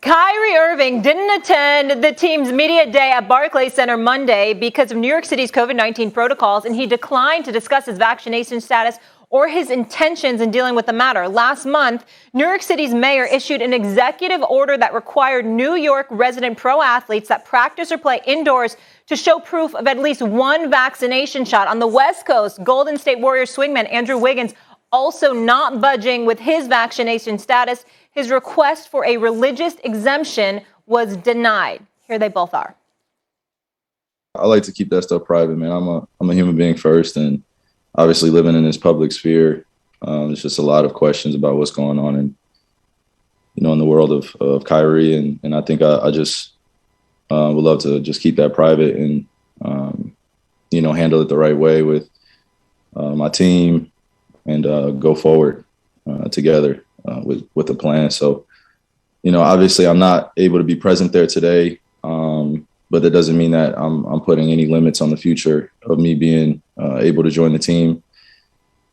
Kyrie Irving didn't attend the team's media day at Barclays Center Monday because of New York City's COVID-19 protocols, and he declined to discuss his vaccination status or his intentions in dealing with the matter. Last month, New York City's mayor issued an executive order that required New York resident pro athletes that practice or play indoors to show proof of at least one vaccination shot. On the West Coast, Golden State Warriors swingman Andrew Wiggins also not budging with his vaccination status. His request for a religious exemption was denied. Here they both are. I like to keep that stuff private, man. I'm a human being first, and obviously living in this public sphere, there's just a lot of questions about what's going on in the world of Kyrie, and I think I just would love to just keep that private and handle it the right way with my team and go forward together with a plan. So, obviously I'm not able to be present there today, but that doesn't mean that I'm putting any limits on the future of me being able to join the team.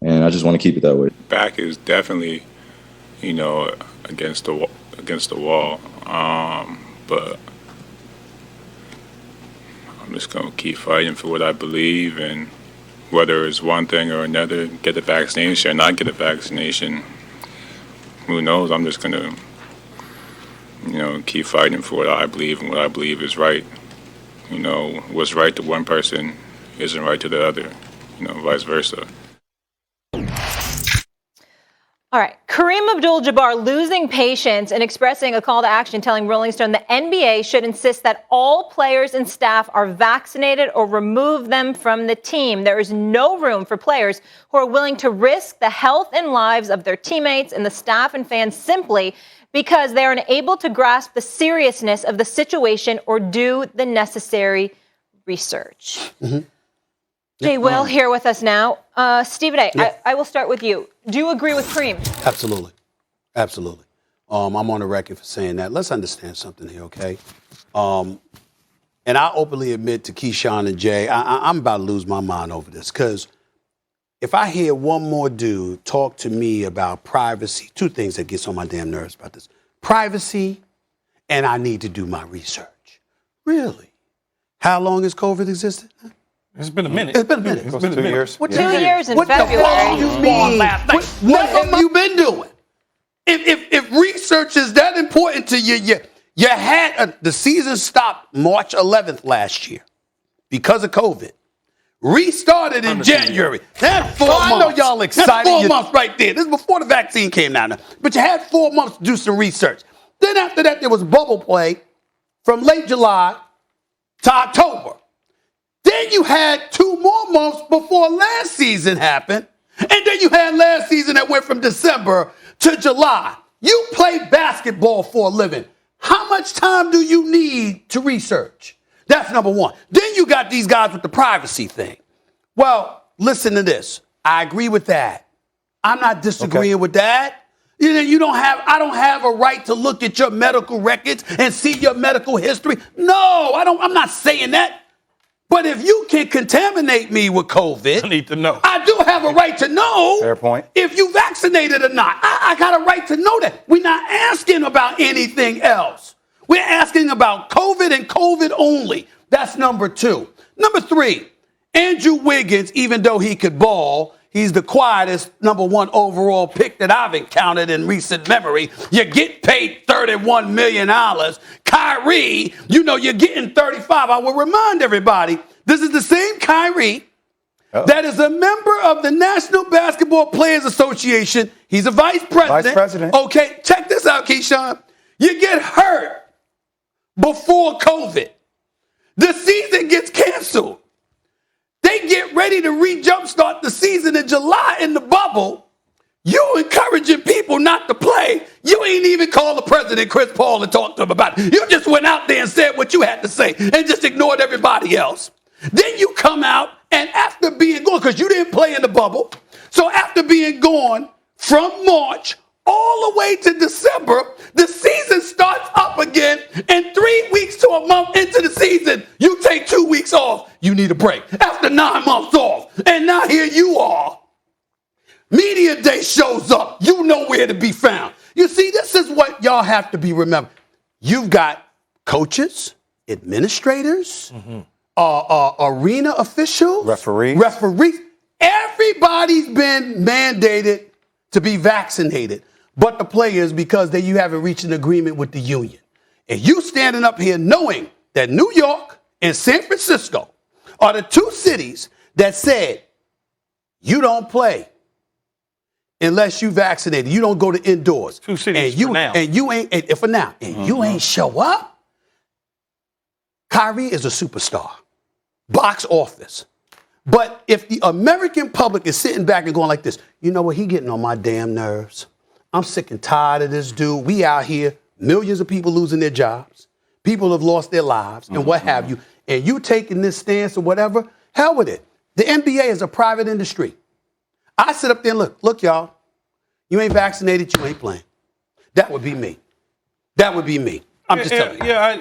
And I just want to keep it that way. Back is definitely, against the wall. But I'm just going to keep fighting for what I believe, and whether it's one thing or another, get the vaccination or not get a vaccination, who knows? I'm just going to, keep fighting for what I believe, and what I believe is right. What's right to one person isn't right to the other, vice versa. All right. Kareem Abdul-Jabbar losing patience and expressing a call to action, telling Rolling Stone the NBA should insist that all players and staff are vaccinated or remove them from the team. There is no room for players who are willing to risk the health and lives of their teammates and the staff and fans simply because they are unable to grasp the seriousness of the situation or do the necessary research. Mm-hmm. Jay Will here with us now. Stephen A., yeah. I will start with you. Do you agree with Kareem? Absolutely. Absolutely. I'm on the record for saying that. Let's understand something here, okay? And I openly admit to Keyshawn and Jay, I'm about to lose my mind over this, because if I hear one more dude talk to me about privacy, two things that gets on my damn nerves about this. Privacy, and I need to do my research. Really? How long has COVID existed? It's been a minute. It's been a minute. It's been 2 years. What, 2 years in what February? What the fuck do you mean? What have you been doing? If research is that important to you, you had the season stopped March 11th last year because of COVID. Restarted in January. That's 4 months. I know y'all excited. That's 4 months right there. This is before the vaccine came down. But you had 4 months to do some research. Then after that, there was bubble play from late July to October. Then you had 2 more months before last season happened. And then you had last season that went from December to July. You play basketball for a living. How much time do you need to research? That's number one. Then you got these guys with the privacy thing. Well, listen to this. I agree with that. I'm not disagreeing with that. I don't have a right to look at your medical records and see your medical history. No, I'm not saying that. But if you can contaminate me with COVID, I need to know. I do have a right to know. Fair point. If you vaccinated or not. I got a right to know that. We're not asking about anything else. We're asking about COVID and COVID only. That's number 2. Number 3, Andrew Wiggins, even though he could ball, he's the quietest number 1 overall pick that I've encountered in recent memory. You get paid $31 million. Kyrie, you're getting 35. I will remind everybody, this is the same Kyrie that is a member of the National Basketball Players Association. He's a vice president. Okay, check this out, Keyshawn. You get hurt before COVID. The season gets canceled. They get ready to re-jumpstart the season in July in the bubble. You encouraging people not to play. You ain't even called the president, Chris Paul, and talked to him about it. You just went out there and said what you had to say and just ignored everybody else. Then you come out, and after being gone, because you didn't play in the bubble, so after being gone from March all the way to December, the season starts up again, and 3 weeks to a month into the season, you take 2 weeks off. You need a break. After 9 months off, and now here you are. Media day shows up. You know where to be found. You see, this is what y'all have to be remembered. You've got coaches, administrators, arena officials, referees. Everybody's been mandated to be vaccinated, but the players, because you haven't reached an agreement with the union. And you standing up here knowing that New York and San Francisco are the two cities that said you don't play unless you vaccinated. You don't go to indoors. Two cities and you, for now. And you ain't, for now, and you ain't show up. Kyrie is a superstar. Box office. But if the American public is sitting back and going like this, you know what, he getting on my damn nerves. I'm sick and tired of this dude. We out here, millions of people losing their jobs. People have lost their lives and what have you. And you taking this stance or whatever, hell with it. The NBA is a private industry. I sit up there and look, y'all, you ain't vaccinated, you ain't playing. That would be me. That would be me. I'm just telling you. Yeah,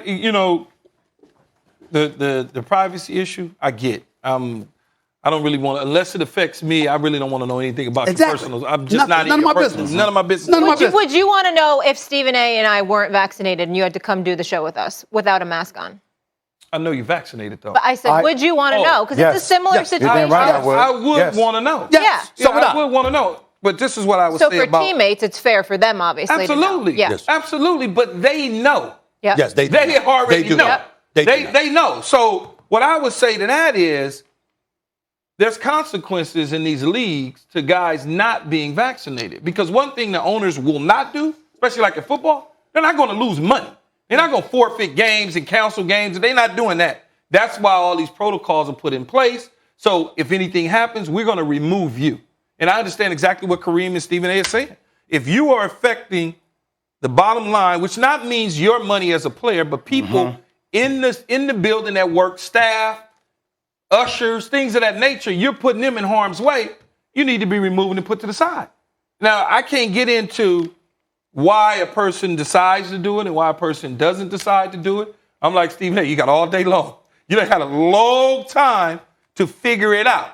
the privacy issue, I get. I don't really want to, unless it affects me, I really don't want to know anything about your personal. I'm just not in your personal. None of my business. Would you want to know if Stephen A. and I weren't vaccinated and you had to come do the show with us without a mask on? I know you're vaccinated, though. But I said, would you want to know? Because it's a similar situation. I would want to know. Yeah. So I would want to know. But this is what I would say about. So for teammates, it's fair for them, obviously. Absolutely. Yeah. Yes. Absolutely. But they know. Yep. Yes, they do. They already know. Yep. They know. So what I would say to that is, there's consequences in these leagues to guys not being vaccinated. Because one thing the owners will not do, especially like in football, they're not going to lose money. They're not going to forfeit games and cancel games. They're not doing that. That's why all these protocols are put in place. So if anything happens, we're going to remove you. And I understand exactly what Kareem and Stephen A. are saying. If you are affecting the bottom line, which not means your money as a player, but people in the building that work, staff, ushers, things of that nature, you're putting them in harm's way, you need to be removed and put to the side. Now, I can't get into why a person decides to do it and why a person doesn't decide to do it. I'm like, Stephen, hey, you got all day long. You done had a long time to figure it out.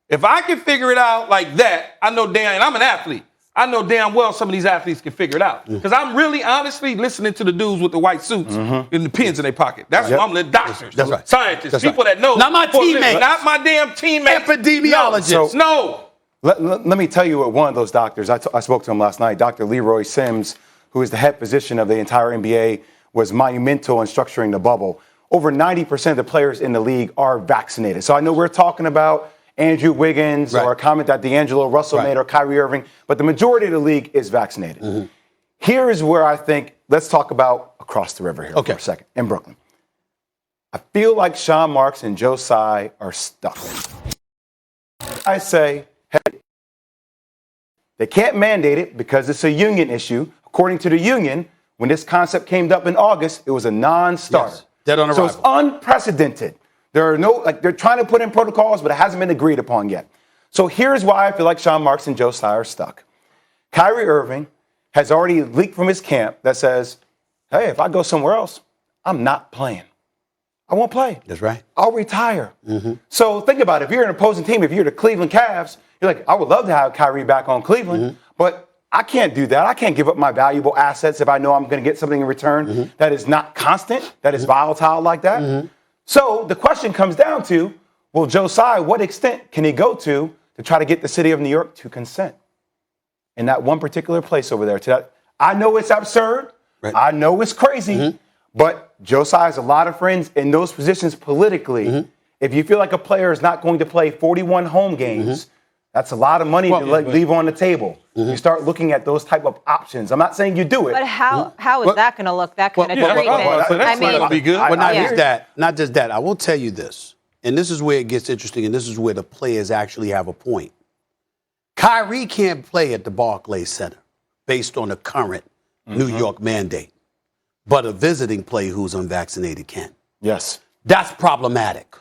If I can figure it out like that, I know damn, and I'm an athlete, I know damn well some of these athletes can figure it out. Because I'm really honestly listening to the dudes with the white suits and the pens in their pocket. That's what I'm listening. Doctors, scientists, people that know. Not my teammates. Not my damn teammates. Epidemiologists. No. Let me tell you what one of those doctors, I spoke to him last night, Dr. Leroy Sims, who is the head physician of the entire NBA, was monumental in structuring the bubble. Over 90% of the players in the league are vaccinated. So I know we're talking about Andrew Wiggins or a comment that D'Angelo Russell made or Kyrie Irving, but the majority of the league is vaccinated. Here is where I think, let's talk about across the river here for a second, in Brooklyn. I feel like Sean Marks and Joe Tsai are stuck. I say, hey, they can't mandate it because it's a union issue. According to the union, when this concept came up in August, it was a non-starter. Yes. Dead on arrival. So it's unprecedented. There are they're trying to put in protocols, but it hasn't been agreed upon yet. So here's why I feel like Sean Marks and Joe Tsai are stuck. Kyrie Irving has already leaked from his camp that says, hey, if I go somewhere else, I'm not playing. I won't play. That's right. I'll retire. So think about it. If you're an opposing team, if you're the Cleveland Cavs, you're like, I would love to have Kyrie back on Cleveland, but I can't do that. I can't give up my valuable assets if I know I'm going to get something in return that is not constant, that is volatile like that. So the question comes down to, well, Joe Tsai, what extent can he go to try to get the city of New York to consent in that one particular place over there? I know it's absurd. Right. I know it's crazy. But Joe Tsai has a lot of friends in those positions politically. If you feel like a player is not going to play 41 home games, that's a lot of money to leave on the table. You start looking at those type of options. I'm not saying you do it. But how is that going to look, that kind of treatment? I mean, it'll be good. Well, not just that. I will tell you this, and this is where it gets interesting, and this is where the players actually have a point. Kyrie can't play at the Barclays Center based on the current New York mandate, but a visiting player who's unvaccinated can. Yes. That's problematic.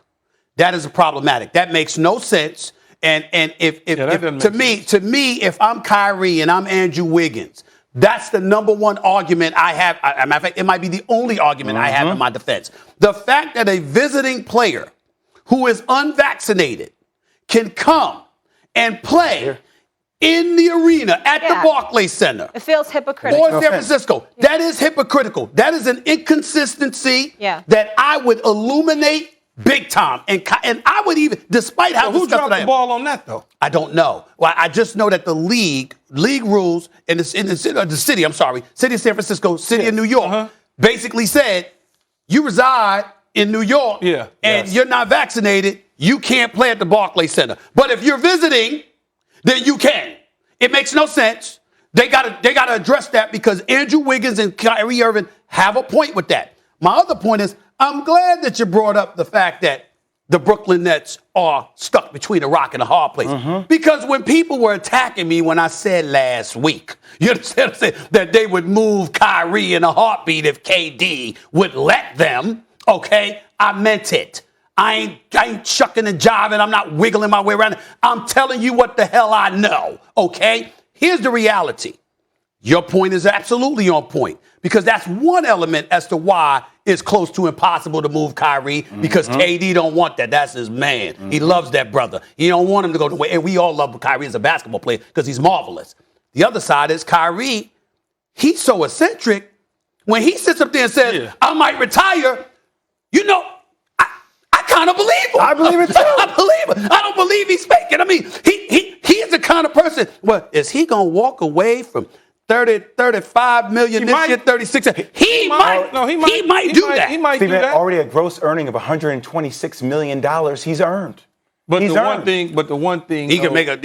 That is problematic. That makes no sense. And if to me, if I'm Kyrie and I'm Andrew Wiggins, that's the number one argument I have. As a matter of fact, it might be the only argument I have in my defense. The fact that a visiting player who is unvaccinated can come and play in the arena at the Yeah. Barclays Center. It feels hypocritical. Or San Francisco. That is hypocritical. That is an inconsistency that I would illuminate big time. And I would even, despite how who dropped the ball on that, though? I don't know. Well, I just know that the league rules in the city, city of San Francisco, city of New York, basically said, you reside in New York and you're not vaccinated, you can't play at the Barclays Center. But if you're visiting, then you can. It makes no sense. They gotta address that because Andrew Wiggins and Kyrie Irving have a point with that. My other point is, I'm glad that you brought up the fact that the Brooklyn Nets are stuck between a rock and a hard place. Because when people were attacking me when I said last week, you understand what I'm saying, that they would move Kyrie in a heartbeat if KD would let them, okay, I meant it. I ain't shucking and jiving. I'm not wiggling my way around. I'm telling you what the hell I know, okay? Here's the reality. Your point is absolutely on point because that's one element as to why it's close to impossible to move Kyrie because KD don't want that. That's his man. He loves that brother. He don't want him to go away. And we all love Kyrie as a basketball player because he's marvelous. The other side is Kyrie. He's so eccentric. When he sits up there and says, I might retire, you know, I kind of believe him. I believe it too. I believe him. I don't believe he's faking. I mean, he's the kind of person. Well, is he gonna walk away from 35 million this year, 36? He might do that. He might Stephen, do that. already a gross earning of $126 million he's earned. But the one thing, he can make a